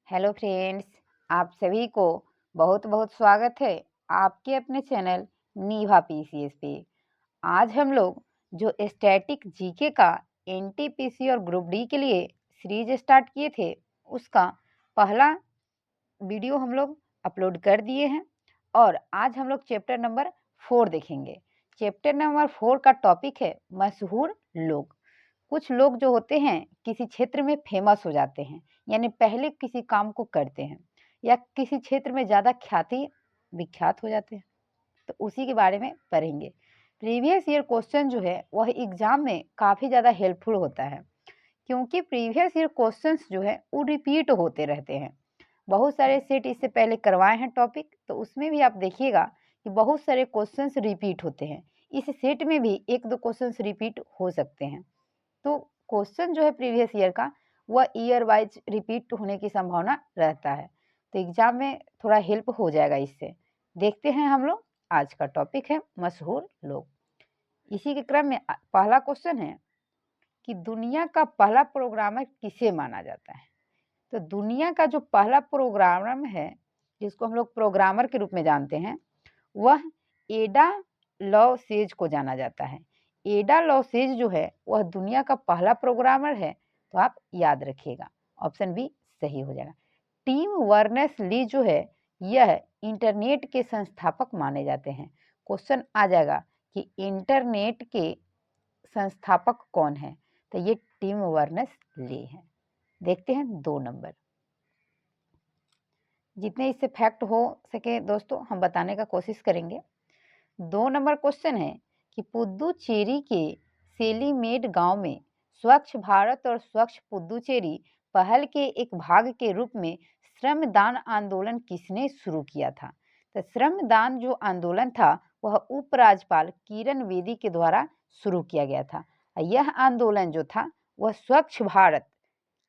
Hello friends, आप सभी को बहुत बहुत स्वागत है आपके अपने चैनल नीभा पीसीएस पे। आज हम लोग जो स्टैटिक जीके का एनटीपीसी और ग्रुप डी के लिए सीरीज स्टार्ट किए थे, उसका पहला वीडियो हम लोग अपलोड कर दिए हैं और आज हम लोग चैप्टर नंबर 4 देखेंगे। चैप्टर नंबर 4 का टॉपिक है मशहूर लोग। कुछ लोग जो होते हैं किसी क्षेत्र में फेमस हो जाते हैं, यानी पहले किसी काम को करते हैं या किसी क्षेत्र में ज़्यादा ख्याति विख्यात हो जाते हैं, तो उसी के बारे में पढ़ेंगे। प्रीवियस ईयर क्वेश्चन जो है वह एग्जाम में काफ़ी ज़्यादा हेल्पफुल होता है, क्योंकि प्रीवियस ईयर क्वेश्चंस जो है वो रिपीट होते रहते हैं। बहुत सारे सेट इससे पहले करवाए हैं टॉपिक, तो उसमें भी आप देखिएगा कि बहुत सारे क्वेश्चंस रिपीट होते हैं। इस सेट में भी एक दो क्वेश्चंस रिपीट हो सकते हैं। तो क्वेश्चन जो है प्रीवियस ईयर का वह ईयर वाइज रिपीट होने की संभावना रहता है, तो एग्जाम में थोड़ा हेल्प हो जाएगा इससे। देखते हैं हम लोग, आज का टॉपिक है मशहूर लोग। इसी के क्रम में पहला क्वेश्चन है कि दुनिया का पहला प्रोग्रामर किसे माना जाता है। तो दुनिया का जो पहला प्रोग्रामर है, जिसको हम लोग प्रोग्रामर के रूप में जानते हैं, वह एडा लॉसेज को जाना जाता है। एडा लॉसेज जो है वह दुनिया का पहला प्रोग्रामर है, तो आप याद रखिएगा, ऑप्शन बी सही हो जाएगा। टिम वर्नर्स-ली जो है यह इंटरनेट के संस्थापक माने जाते हैं। क्वेश्चन आ जाएगा कि इंटरनेट के संस्थापक कौन है, तो ये टिम वर्नर्स-ली है। देखते हैं 2 नंबर। जितने इससे फैक्ट हो सके दोस्तों हम बताने का कोशिश करेंगे। 2 नंबर क्वेश्चन है कि पुद्दुचेरी के सेलीमेड गांव में स्वच्छ भारत और स्वच्छ पुद्दुचेरी पहल के एक भाग के रूप में श्रमदान आंदोलन किसने शुरू किया था। तो श्रमदान जो आंदोलन था वह उपराज्यपाल किरण बेदी के द्वारा शुरू किया गया था। यह आंदोलन जो था वह स्वच्छ भारत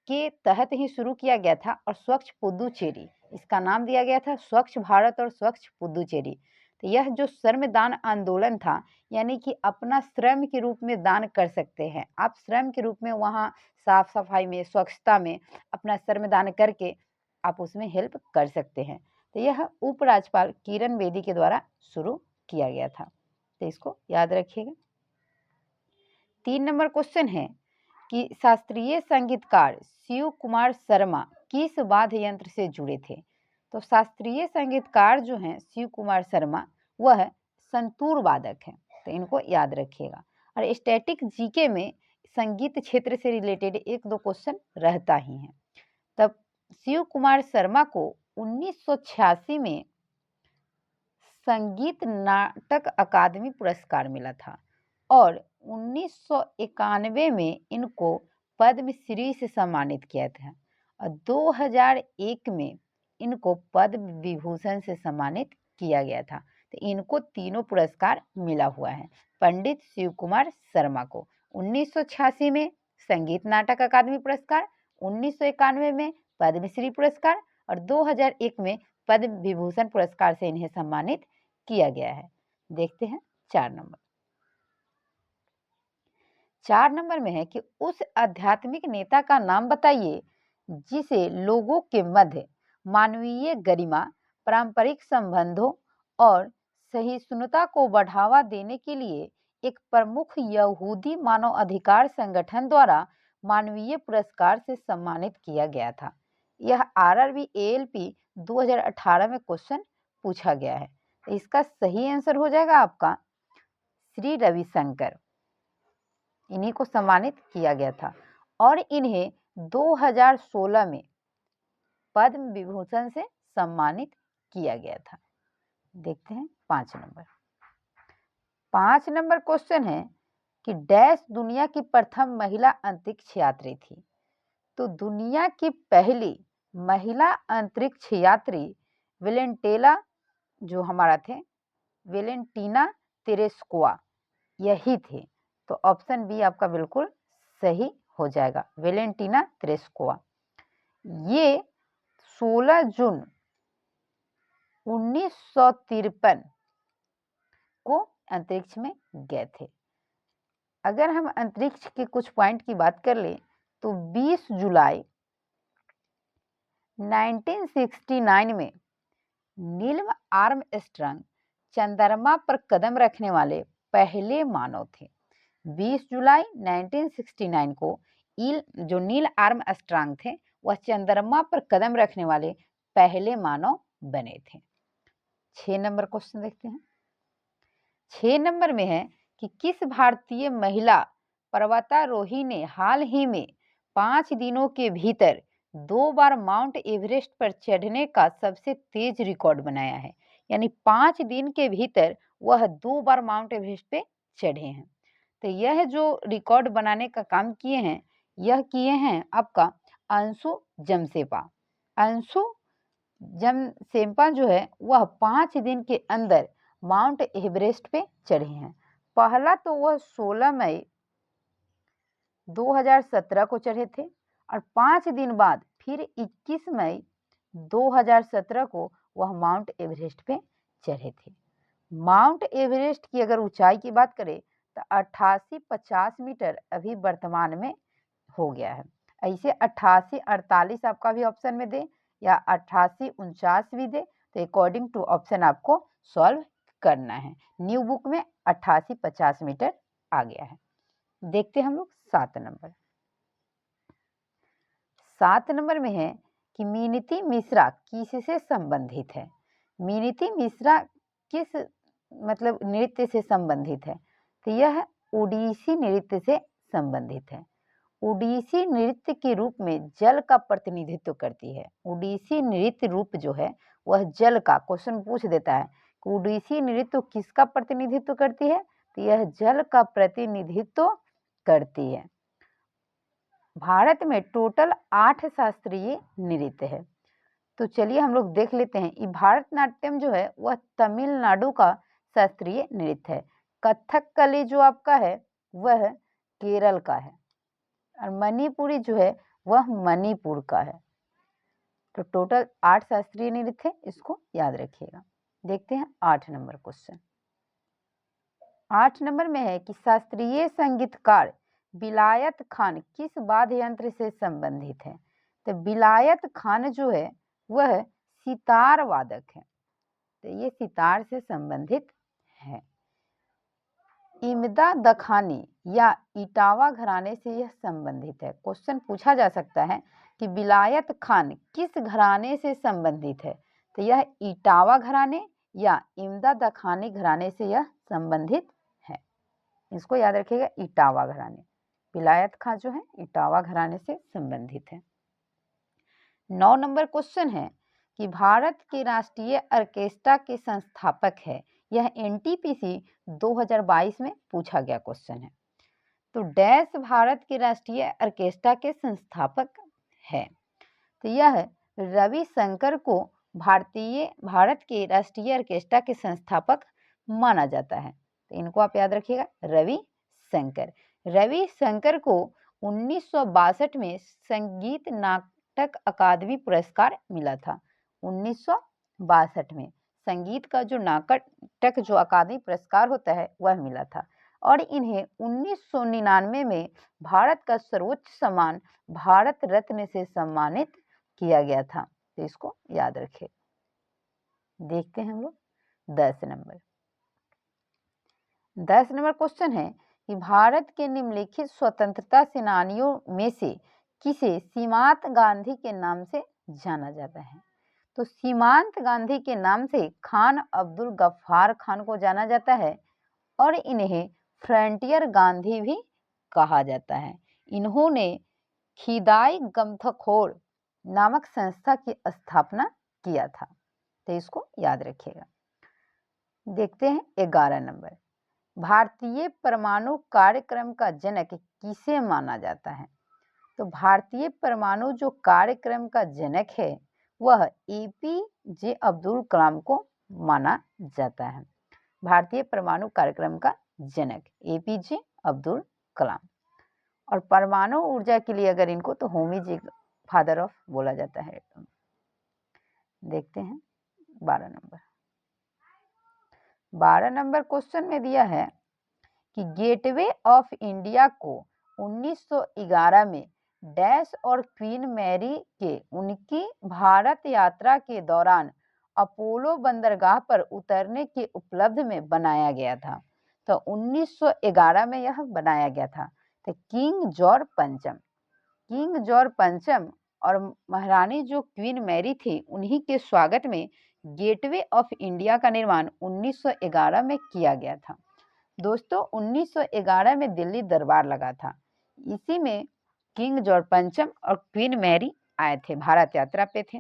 के तहत ही शुरू किया गया था और स्वच्छ पुद्दुचेरी, इसका नाम दिया गया था स्वच्छ भारत और स्वच्छ पुद्दुचेरी। तो यह जो श्रमदान आंदोलन था, यानी कि अपना श्रम के रूप में दान कर सकते हैं आप, श्रम के रूप में वहाँ साफ सफाई में, स्वच्छता में अपना श्रमदान करके आप उसमें हेल्प कर सकते हैं। तो यह उपराज्यपाल किरण बेदी के द्वारा शुरू किया गया था, तो इसको याद रखिएगा। 3 नंबर क्वेश्चन है कि शास्त्रीय संगीतकार शिव कुमार शर्मा किस वाद्य यंत्र से जुड़े थे। तो शास्त्रीय संगीतकार जो हैं शिव कुमार शर्मा वह संतूर वादक हैं, तो इनको याद रखिएगा। और स्टैटिक जीके में संगीत क्षेत्र से रिलेटेड एक दो क्वेश्चन रहता ही है। तब शिव कुमार शर्मा को 1986 में संगीत नाटक अकादमी पुरस्कार मिला था और 1991 में इनको पद्मश्री से सम्मानित किया था और 2001 में इनको पद्म विभूषण से सम्मानित किया गया था। तो इनको तीनों पुरस्कार मिला हुआ है। पंडित शिव कुमार शर्मा को 1986 में संगीत नाटक अकादमी पुरस्कार, 1991 में पद्मश्री पुरस्कार और 2001 में पद्म विभूषण पुरस्कार से इन्हें सम्मानित किया गया है। देखते हैं 4 नंबर। 4 नंबर में है कि उस आध्यात्मिक नेता का नाम बताइए जिसे लोगों के मध्य मानवीय गरिमा, पारंपरिक संबंधों और सहिष्णुता को बढ़ावा देने के लिए एक प्रमुख यहूदी मानव अधिकार संगठन द्वारा मानवीय पुरस्कार से सम्मानित किया गया था। यह आरआरबी एएलपी 2018 में क्वेश्चन पूछा गया है। इसका सही आंसर हो जाएगा आपका श्री रविशंकर, इन्हीं को सम्मानित किया गया था और इन्हें 2016 में पद्म विभूषण से सम्मानित किया गया था। देखते हैं 5 नंबर। 5 नंबर क्वेश्चन है कि डैश दुनिया की प्रथम महिला अंतरिक्ष यात्री थी। तो दुनिया की पहली महिला अंतरिक्ष यात्री वेलेंटेला जो हमारा थे, वेलेंटीना तेरेस्कोवा यही थे। तो ऑप्शन बी आपका बिल्कुल सही हो जाएगा, वेलेंटीना तेरेस्कोवा। ये 16 जून 1953 को अंतरिक्ष में गए थे। अगर हम अंतरिक्ष के कुछ पॉइंट की बात कर ले तो 20 जुलाई 1969 में नील आर्मस्ट्रांग चंद्रमा पर कदम रखने वाले पहले मानव थे। 20 जुलाई 1969 को जो नील आर्मस्ट्रांग थे वह चंद्रमा पर कदम रखने वाले पहले मानव बने थे। 6 नंबर क्वेश्चन देखते हैं। 6 नंबर में है कि किस भारतीय महिला पर्वतारोही ने हाल ही में 5 दिनों के भीतर 2 बार माउंट एवरेस्ट पर चढ़ने का सबसे तेज रिकॉर्ड बनाया है। यानी 5 दिन के भीतर वह 2 बार माउंट एवरेस्ट पे चढ़े हैं। तो यह जो रिकॉर्ड बनाने का काम किए हैं, यह किए हैं आपका अंशु जमसेपा। अंशु जमसेपा जो है वह 5 दिन के अंदर माउंट एवरेस्ट पे चढ़े हैं। पहला तो वह 16 मई 2017 को चढ़े थे और 5 दिन बाद फिर 21 मई 2017 को वह माउंट एवरेस्ट पे चढ़े थे। माउंट एवरेस्ट की अगर ऊंचाई की बात करें तो 8850 मीटर अभी वर्तमान में हो गया है। ऐसे 8848 आपका भी ऑप्शन में दे या 8849 भी दे, तो अकॉर्डिंग टू ऑप्शन आपको सॉल्व करना है। न्यू बुक में 8850 मीटर आ गया है। देखते हैं हम लोग 7 नंबर। 7 नंबर में है कि मिनती मिश्रा किससे संबंधित है। मिनती मिश्रा किस नृत्य से संबंधित है, तो यह ओडिसी नृत्य से संबंधित है। ओडिसी नृत्य के रूप में जल का प्रतिनिधित्व करती है। ओडिसी नृत्य रूप जो है वह जल का, क्वेश्चन पूछ देता है कि ओडिसी नृत्य किसका प्रतिनिधित्व करती है, तो यह जल का प्रतिनिधित्व करती है। भारत में टोटल 8 शास्त्रीय नृत्य है। तो चलिए हम लोग देख लेते हैं। ये भारतनाट्यम जो है वह तमिलनाडु का शास्त्रीय नृत्य है। कथकली जो आपका है वह केरल का है और मणिपुरी जो है वह मणिपुर का है। तो टोटल 8 शास्त्रीय नृत्य है, इसको याद रखिएगा। देखते हैं 8 नंबर क्वेश्चन। 8 नंबर में है कि शास्त्रीय संगीतकार विलायत खान किस वाद्य यंत्र से संबंधित है। तो विलायत खान जो है वह सितार वादक है, तो ये सितार से संबंधित है। इमदा दखानी या इटावा घराने से यह संबंधित है। क्वेश्चन पूछा जा सकता है कि विलायत खान किस घराने से संबंधित है, तो यह इटावा घराने या इमदा दखानी घराने से यह संबंधित है। इसको याद रखिएगा, इटावा घराने। विलायत खान जो है इटावा घराने से संबंधित है। 9 नंबर क्वेश्चन है कि भारत के राष्ट्रीय ऑर्केस्ट्रा के संस्थापक है। यह एनटीपीसी 2022 में पूछा गया क्वेश्चन है। तो डैश भारत के राष्ट्रीय ऑर्केस्ट्रा के संस्थापक है, तो यह रविशंकर को भारत के राष्ट्रीय ऑर्केस्ट्रा के संस्थापक माना जाता है। तो इनको आप याद रखिएगा, रविशंकर। रविशंकर को 1962 में संगीत नाटक अकादमी पुरस्कार मिला था। 1962 में संगीत का जो नाटक जो अकादमी पुरस्कार होता है वह मिला था और इन्हें 1999 में भारत का सर्वोच्च सम्मान भारत रत्न से सम्मानित किया गया था। तो इसको याद रखें। देखते हैं हम लोग 10 नंबर। 10 नंबर क्वेश्चन है कि भारत के निम्नलिखित स्वतंत्रता सेनानियों में से किसे सीमांत गांधी के नाम से जाना जाता है। तो सीमांत गांधी के नाम से खान अब्दुल गफ्फार खान को जाना जाता है और इन्हें फ्रंटियर गांधी भी कहा जाता है। इन्होंने खिदाई गमथखोर नामक संस्था की स्थापना किया था। तो इसको याद रखिएगा। देखते हैं 11 नंबर। भारतीय परमाणु कार्यक्रम का जनक किसे माना जाता है। तो भारतीय परमाणु जो कार्यक्रम का जनक है वह एपीजे अब्दुल कलाम को माना जाता है। भारतीय परमाणु कार्यक्रम का जनक एपीजे अब्दुल कलाम। और परमाणु ऊर्जा के लिए अगर इनको तो होमी जी फादर ऑफ बोला जाता है। देखते हैं 12 नंबर। 12 नंबर क्वेश्चन में दिया है कि गेटवे ऑफ इंडिया को 1911 में डैश और क्वीन मैरी के उनकी भारत यात्रा के दौरान अपोलो बंदरगाह पर उतरने के उपलब्ध में बनाया गया था। तो 1911 में यह बनाया गया था। तो किंग जॉर्ज पंचम और महारानी जो क्वीन मैरी थी उन्हीं के स्वागत में गेटवे ऑफ इंडिया का निर्माण 1911 में किया गया था। दोस्तों 1911 में दिल्ली दरबार लगा था। इसी में किंग जॉर्ज पंचम और क्वीन मैरी आए थे, भारत यात्रा पे थे।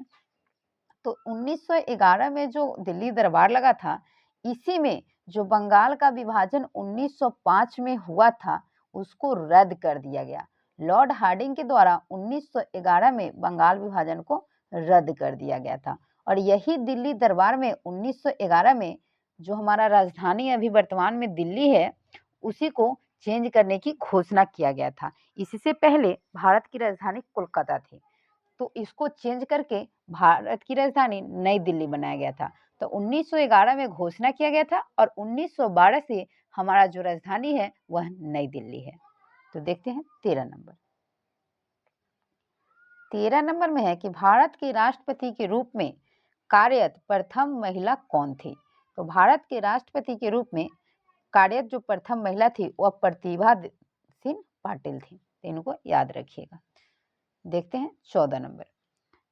तो 1911 में जो दिल्ली दरबार लगा था, इसी में जो बंगाल का विभाजन 1905 में हुआ था उसको रद्द कर दिया गया। लॉर्ड हार्डिंग के द्वारा 1911 में बंगाल विभाजन को रद्द कर दिया गया था। और यही दिल्ली दरबार में 1911 में जो हमारा राजधानी अभी वर्तमान में दिल्ली है उसी को चेंज करने की घोषणा किया गया था। इससे पहले भारत की राजधानी कोलकाता थी, तो इसको चेंज करके भारत की राजधानी नई दिल्ली बनाया गया था। तो 1911 में घोषणा किया गया था और 1912 से हमारा जो राजधानी है वह नई दिल्ली है। तो देखते हैं 13 नंबर। 13 नंबर में है कि भारत के राष्ट्रपति के रूप में कार्यरत प्रथम महिला कौन थी। तो भारत के राष्ट्रपति के रूप में कार्यरत जो प्रथम महिला थी वह प्रतिभा सिंह पाटिल थी। तो इनको याद रखिएगा। देखते हैं 14 नंबर।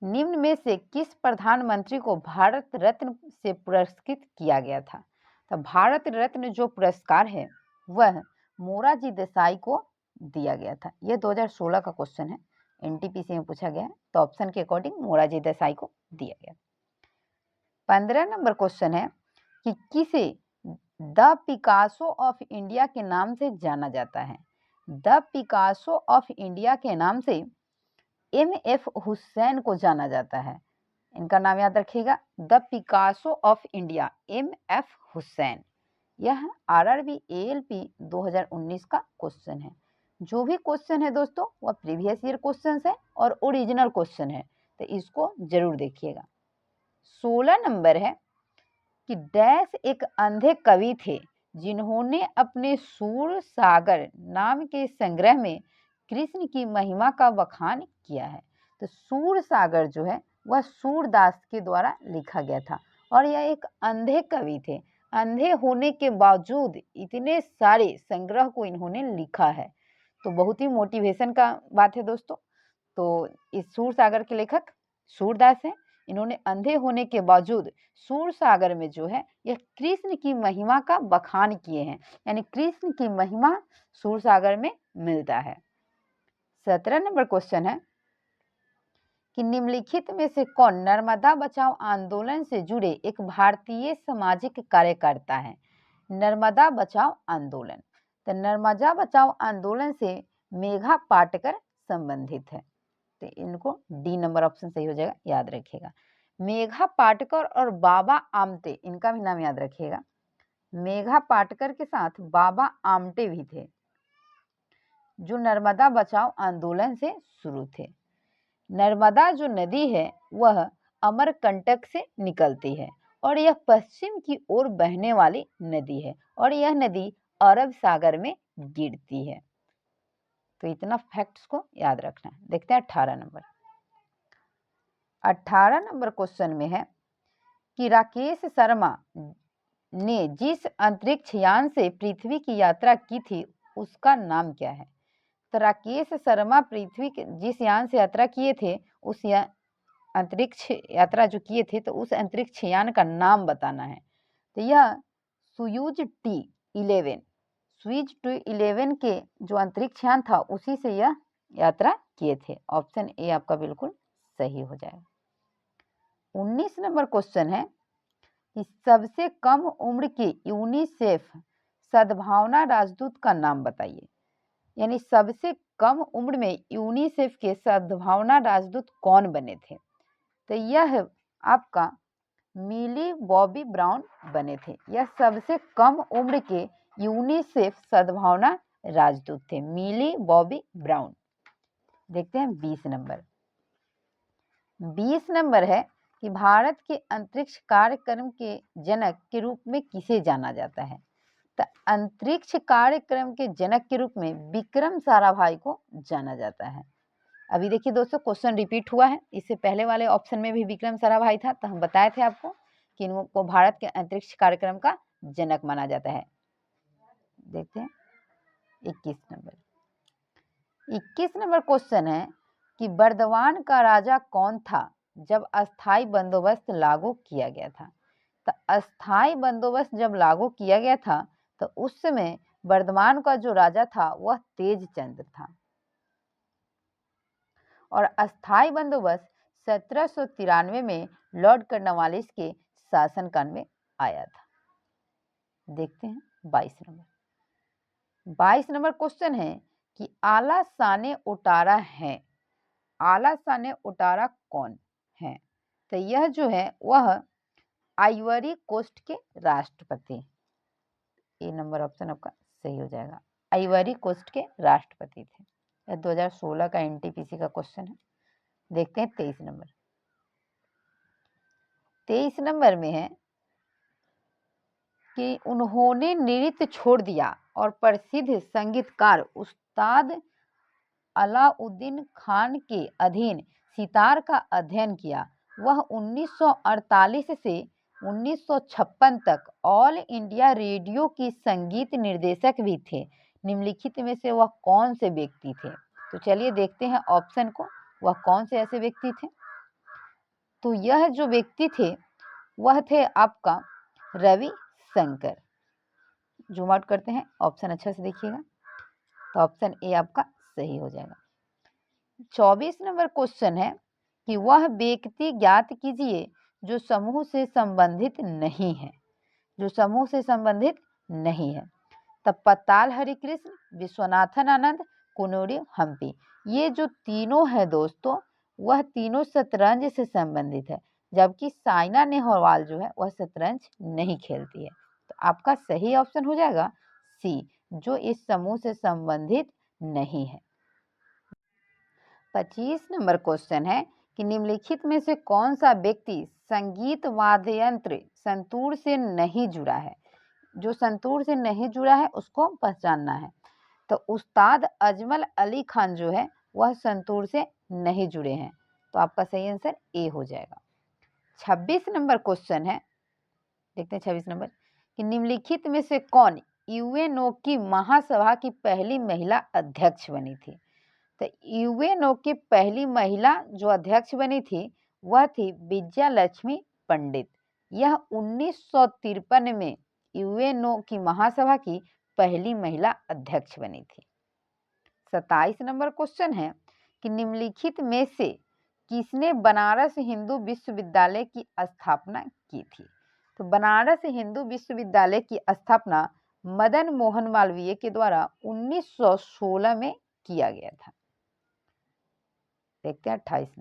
निम्न में से किस प्रधानमंत्री को भारत रत्न से पुरस्कृत किया गया था। तो भारत रत्न जो पुरस्कार है वह मोरारजी देसाई को दिया गया था। यह 2016 का क्वेश्चन है, एनटीपीसी में पूछा गया है। तो ऑप्शन के अकॉर्डिंग मोरारजी देसाई को दिया गया। 15 नंबर क्वेश्चन है कि किसे द पिकासो ऑफ इंडिया के नाम से जाना जाता है। द पिकासो ऑफ इंडिया के नाम से एम.एफ. हुसैन को जाना जाता है। इनका नाम याद रखिएगा, the Picasso of India, MF. Hussain. यह आरआरबी एएलपी 2019 का क्वेश्चन है। जो भी क्वेश्चन है दोस्तों वह प्रीवियस ईयर क्वेश्चन है और ओरिजिनल क्वेश्चन है, तो इसको जरूर देखिएगा। 16 नंबर है कि डैश एक अंधे कवि थे जिन्होंने अपने सूर सागर नाम के संग्रह में कृष्ण की महिमा का बखान किया है। तो सूर सागर जो है वह सूरदास के द्वारा लिखा गया था और यह एक अंधे कवि थे। अंधे होने के बावजूद इतने सारे संग्रह को इन्होंने लिखा है, तो बहुत ही मोटिवेशन का बात है दोस्तों। तो इस सूर सागर के लेखक सूरदास हैं। इन्होंने अंधे होने के बावजूद सूर सागर में जो है यह कृष्ण की महिमा का बखान किए हैं, यानी कृष्ण की महिमा सूर सागर में मिलता है। 17 नंबर क्वेश्चन है कि निम्नलिखित में से कौन नर्मदा बचाओ आंदोलन से जुड़े एक भारतीय सामाजिक कार्यकर्ता है। नर्मदा बचाओ आंदोलन, तो नर्मदा बचाओ आंदोलन से मेघा पाटकर संबंधित है। तो इनको डी नंबर ऑप्शन सही हो जाएगा, याद रखिएगा। मेघा पाटकर और बाबा आमटे, इनका भी नाम याद रखिएगा। मेघा पाटकर के साथ बाबा आमटे भी थे जो नर्मदा बचाओ आंदोलन से शुरू थे। नर्मदा जो नदी है वह अमरकंटक से निकलती है और यह पश्चिम की ओर बहने वाली नदी है और यह नदी अरब सागर में गिरती है। तो इतना फैक्ट्स को याद रखना है। देखते हैं 18 नंबर। 18 नंबर क्वेश्चन में है कि राकेश शर्मा ने जिस अंतरिक्ष यान से पृथ्वी की यात्रा की थी उसका नाम क्या है। तो राकेश शर्मा पृथ्वी के जिस यान से यात्रा किए थे उस अंतरिक्ष यात्रा जो किए थे तो उस अंतरिक्ष यान का नाम बताना है। तो यह सोयूज T11, सोयूज T11 के जो अंतरिक्ष यान था उसी से यह यात्रा किए थे। ऑप्शन ए आपका बिल्कुल सही हो जाएगा। 19 नंबर क्वेश्चन है कि सबसे कम उम्र के यूनिसेफ सद्भावना राजदूत का नाम बताइए। यानी सबसे कम उम्र में यूनिसेफ के सद्भावना राजदूत कौन बने थे। तो यह आपका मिली बॉबी ब्राउन बने थे। यह सबसे कम उम्र के यूनिसेफ सद्भावना राजदूत थे, मिली बॉबी ब्राउन। देखते हैं 20 नंबर। 20 नंबर है कि भारत के अंतरिक्ष कार्यक्रम के जनक के रूप में किसे जाना जाता है। तो अंतरिक्ष कार्यक्रम के जनक के रूप में विक्रम साराभाई को जाना जाता है। अभी देखिए दोस्तों, क्वेश्चन रिपीट हुआ है। इससे पहले वाले ऑप्शन में भी विक्रम साराभाई था, तो हम बताए थे आपको कि इनको भारत के अंतरिक्ष कार्यक्रम का जनक माना जाता है। देखते हैं 21 नंबर क्वेश्चन है कि बर्दवान का राजा कौन था जब अस्थाई बंदोबस्त लागू किया गया था। तो अस्थाई बंदोबस्त जब लागू किया गया था तो उस समय बर्दवान का जो राजा था वह तेजचंद था, और अस्थाई बंदोबस्त 1793 में लॉर्ड कर्नवालिस के शासनकाल में आया था। देखते हैं 22 नंबर क्वेश्चन है कि आला साने उटारा है। आला साने उटारा कौन है? तो यह जो है वह आइवरी कोस्ट के राष्ट्रपति, ए नंबर ऑप्शन आपका सही हो जाएगा, आइवरी कोस्ट के राष्ट्रपति थे। यह 2016 का एनटीपीसी का क्वेश्चन है। देखते हैं 23 नंबर में है कि उन्होंने नृत्य छोड़ दिया और प्रसिद्ध संगीतकार उस्ताद अलाउद्दीन खान के अधीन सितार का अध्ययन किया। वह 1948 से 1956 तक ऑल इंडिया रेडियो की संगीत निर्देशक भी थे। निम्नलिखित में से वह कौन से व्यक्ति थे? तो चलिए देखते हैं ऑप्शन को, वह कौन से ऐसे व्यक्ति थे। तो यह जो व्यक्ति थे वह थे आपका रवि शंकर। जूम आउट करते हैं, ऑप्शन अच्छा से देखिएगा, तो ऑप्शन ए आपका सही हो जाएगा। 24 नंबर क्वेश्चन है कि वह व्यक्ति ज्ञात कीजिए जो समूह से संबंधित नहीं है, जो समूह से संबंधित नहीं है। तब पताल हरिकृष्ण, विश्वनाथन आनंद, कुनूरी हम्पी, ये जो तीनों है दोस्तों वह तीनों शतरंज से संबंधित है, जबकि साइना नेहवाल जो है वह शतरंज नहीं खेलती है। तो आपका सही ऑप्शन हो जाएगा सी, जो इस समूह से संबंधित नहीं है। 25 नंबर क्वेश्चन है कि निम्नलिखित में से कौन सा व्यक्ति संगीत वाद्य यंत्र संतूर से नहीं जुड़ा है? जो संतूर से नहीं जुड़ा है उसको पहचानना है। तो उस्ताद अजमल अली खान जो है वह संतूर से नहीं जुड़े हैं, तो आपका सही आंसर ए हो जाएगा। 26 नंबर क्वेश्चन है, देखते हैं 26 नंबर कि निम्नलिखित में से कौन यूएनओ की महासभा की पहली महिला अध्यक्ष बनी थी? तो यूएनओ की पहली महिला जो अध्यक्ष बनी थी वह थी विजया लक्ष्मी पंडित। यह 1953 में यूएनओ की महासभा की पहली महिला अध्यक्ष बनी थी। 27 नंबर क्वेश्चन है कि निम्नलिखित में से किसने बनारस हिंदू विश्वविद्यालय की स्थापना की थी? तो बनारस हिंदू विश्वविद्यालय की स्थापना मदन मोहन मालवीय के द्वारा 1916 में किया गया था। देखते हैं 28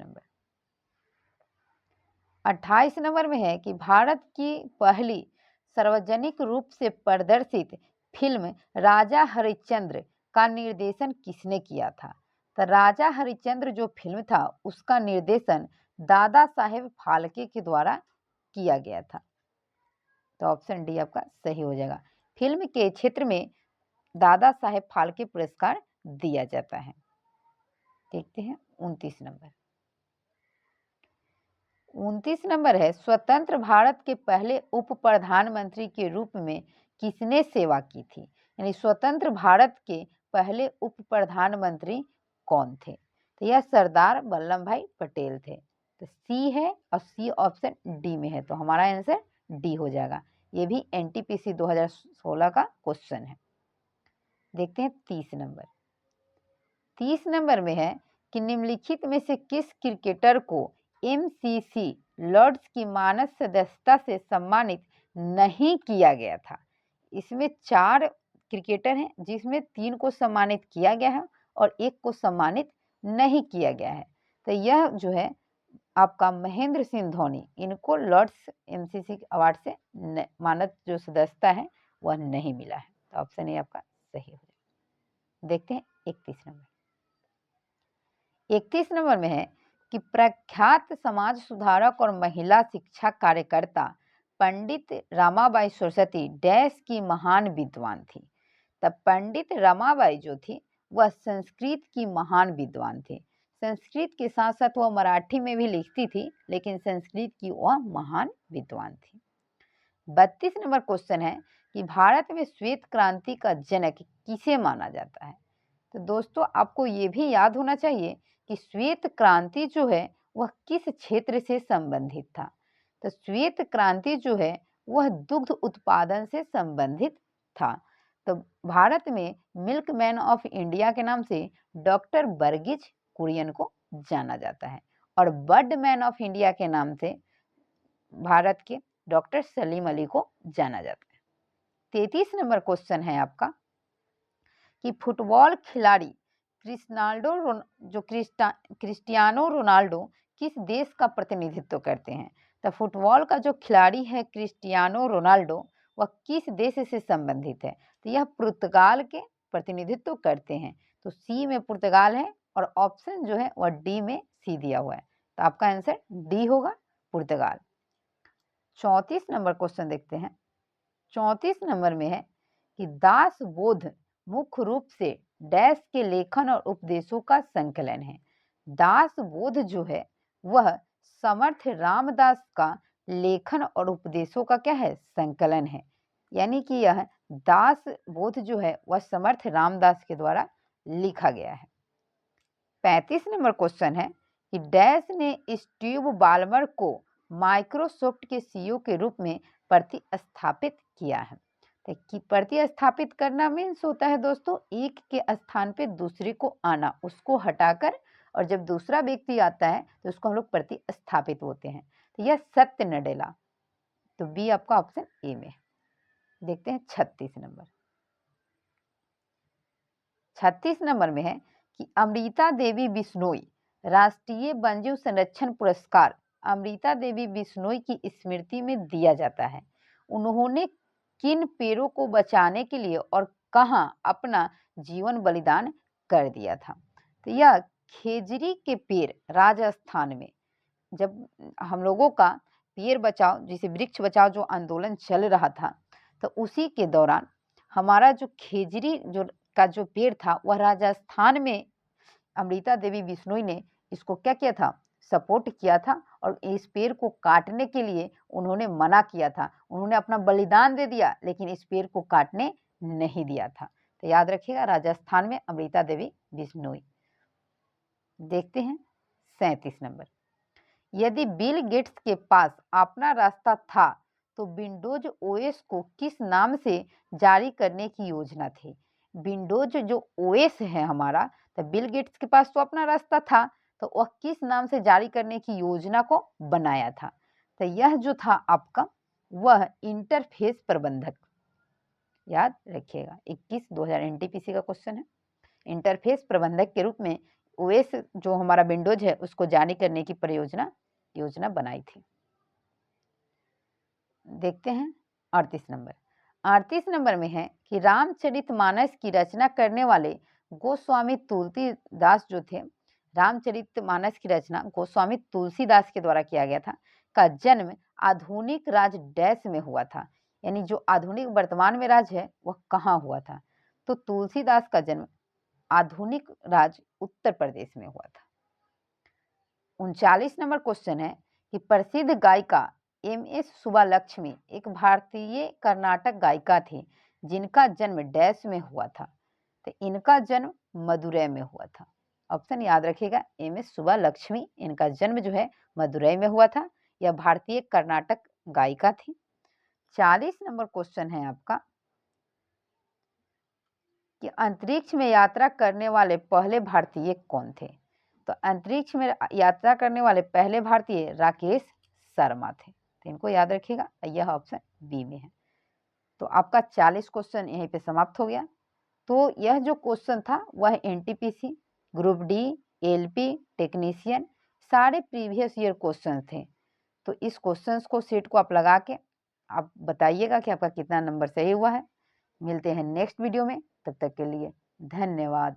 नंबर में है कि भारत की पहली सार्वजनिक रूप से प्रदर्शित फिल्म राजा हरिश्चंद्र का निर्देशन किसने किया था? तो राजा हरिश्चंद्र जो फिल्म था उसका निर्देशन दादा साहेब फाल्के के द्वारा किया गया था। तो ऑप्शन डी आपका सही हो जाएगा। फिल्म के क्षेत्र में दादा साहेब फाल्के पुरस्कार दिया जाता है। देखते हैं 29 नंबर है स्वतंत्र भारत के पहले उप प्रधानमंत्री के रूप में किसने सेवा की थी? यानी स्वतंत्र भारत के पहले उप प्रधानमंत्री कौन थे? तो यह सरदार वल्लभ भाई पटेल थे। तो सी है और सी ऑप्शन डी में है, तो हमारा आंसर डी हो जाएगा। ये भी एनटीपीसी 2016 का क्वेश्चन है। देखते हैं 30 नंबर में है कि निम्नलिखित में से किस क्रिकेटर को एमसीसी लॉर्ड्स की मानद सदस्यता से सम्मानित नहीं किया गया था? इसमें 4 क्रिकेटर हैं जिसमें 3 को सम्मानित किया गया है और 1 को सम्मानित नहीं किया गया है। तो यह जो है आपका महेंद्र सिंह धोनी, इनको लॉर्ड्स एमसीसी अवार्ड से मानद जो सदस्यता है वह नहीं मिला है। तो ऑप्शन ए आपका सही हो जाएगा। देखते हैं 31 नंबर में है कि प्रख्यात समाज सुधारक और महिला शिक्षा कार्यकर्ता पंडित रमाबाई सरस्वती डैश की महान विद्वान थी। तब पंडित रमाबाई जो थी वह संस्कृत की महान विद्वान थी। संस्कृत के साथ साथ वह मराठी में भी लिखती थी, लेकिन संस्कृत की वह महान विद्वान थी। 32 नंबर क्वेश्चन है कि भारत में श्वेत क्रांति का जनक किसे माना जाता है। तो दोस्तों आपको ये भी याद होना चाहिए कि श्वेत क्रांति जो है वह किस क्षेत्र से संबंधित था। तो श्वेत क्रांति जो है वह दुग्ध उत्पादन से संबंधित था। तो भारत में मिल्कमैन ऑफ इंडिया के नाम से डॉक्टर वर्गीज कुरियन को जाना जाता है और बर्डमैन ऑफ इंडिया के नाम से भारत के डॉक्टर सलीम अली को जाना जाता है। 33 नंबर क्वेश्चन है आपका कि फुटबॉल खिलाड़ी क्रिस्टियानो रोनाल्डो किस देश का प्रतिनिधित्व करते हैं। तो फुटबॉल का जो खिलाड़ी है क्रिस्टियानो रोनाल्डो वह किस देश से संबंधित है। तो यह पुर्तगाल के प्रतिनिधित्व करते हैं। तो सी में पुर्तगाल है और ऑप्शन जो है वह डी में सी दिया हुआ है। तो आपका आंसर डी होगा, पुर्तगाल। 34 नंबर क्वेश्चन देखते हैं। 34 नंबर में है कि दास बोध मुख्य रूप से डैश के लेखन और उपदेशों का संकलन है। दास बोध जो है वह समर्थ रामदास का लेखन और उपदेशों का क्या है, संकलन है। यानी कि यह दास बोध जो है वह समर्थ रामदास के द्वारा लिखा गया है। 35 नंबर क्वेश्चन है कि डैश ने स्टीव बाल्मर को माइक्रोसॉफ्ट के सीईओ के रूप में प्रतिस्थापित किया है। तो कि प्रतिस्थापित करना मीन्स होता है दोस्तों एक के स्थान पे दूसरे को आना, उसको हटाकर, और जब दूसरा व्यक्ति आता है तो उसको हम लोग प्रतिस्थापित होते हैं। तो यह सत्य नडेला। तो बी आपका ऑप्शन ए में। देखते हैं 36 नंबर। 36 नंबर में है कि अमृता देवी बिश्नोई राष्ट्रीय वन्यजीव संरक्षण पुरस्कार अमृता देवी बिश्नोई की स्मृति में दिया जाता है। उन्होंने किन पेड़ों को बचाने के लिए और कहां अपना जीवन बलिदान कर दिया था। तो यह खेजरी के पेड़ राजस्थान में, जब हम लोगों का पेड़ बचाओ जिसे वृक्ष बचाओ जो आंदोलन चल रहा था, तो उसी के दौरान हमारा जो खेजरी जो पेड़ था वह राजस्थान में अमृता देवी बिश्नोई ने इसको क्या किया था, सपोर्ट किया था, और इस पेड़ को काटने के लिए उन्होंने मना किया था। उन्होंने अपना बलिदान दे दिया लेकिन इस पेड़ को काटने नहीं दिया था। तो याद रखिएगा राजस्थान में अमृता देवी बिश्नोई। देखते हैं 37 नंबर। यदि बिल गेट्स के पास अपना रास्ता था तो विंडोज ओएस को किस नाम से जारी करने की योजना थी। विंडोज जो ओएस है हमारा, तो बिल गेट्स के पास तो अपना रास्ता था, तो वह किस नाम से जारी करने की योजना को बनाया था। तो यह जो था आपका वह इंटरफेस प्रबंधक। याद रखिएगा 21/2000 एनटीपीसी का क्वेश्चन है। इंटरफेस प्रबंधक के रूप में ओएस जो हमारा विंडोज है उसको जारी करने की योजना बनाई थी। देखते हैं 38 नंबर। 38 नंबर में है कि रामचरितमानस की रचना करने वाले गोस्वामी तुलसीदास जो थे, रामचरितमानस की रचना गोस्वामी तुलसीदास के द्वारा किया गया था, का जन्म आधुनिक राज डैश में हुआ था। यानी जो आधुनिक वर्तमान में राज है वह कहाँ हुआ था। तो तुलसीदास का जन्म आधुनिक राज उत्तर प्रदेश में हुआ था। 39 नंबर क्वेश्चन है कि प्रसिद्ध गायिका एम.एस. सुब्बालक्ष्मी एक भारतीय कर्नाटक गायिका थी जिनका जन्म डैश में हुआ था। तो इनका जन्म मदुरै में हुआ था। ऑप्शन याद रखिएगा, एम.एस. सुब्बालक्ष्मी, इनका जन्म जो है मदुरै में हुआ था। यह भारतीय कर्नाटक गायिका थी। 40 नंबर क्वेश्चन है आपका कि अंतरिक्ष में यात्रा करने वाले पहले भारतीय कौन थे। तो अंतरिक्ष में यात्रा करने वाले पहले भारतीय राकेश शर्मा थे। तो इनको याद रखिएगा, यह ऑप्शन बी में है। तो आपका 40 क्वेश्चन यहीं पे समाप्त हो गया। तो यह जो क्वेश्चन था वह NTPC, group D, LP, technician, सारे प्रीवियस ईयर क्वेश्चन थे। तो इस क्वेश्चंस को सेट को आप लगा के आप बताइएगा कि आपका कितना नंबर सही हुआ है। मिलते हैं नेक्स्ट वीडियो में, तब तक के लिए धन्यवाद।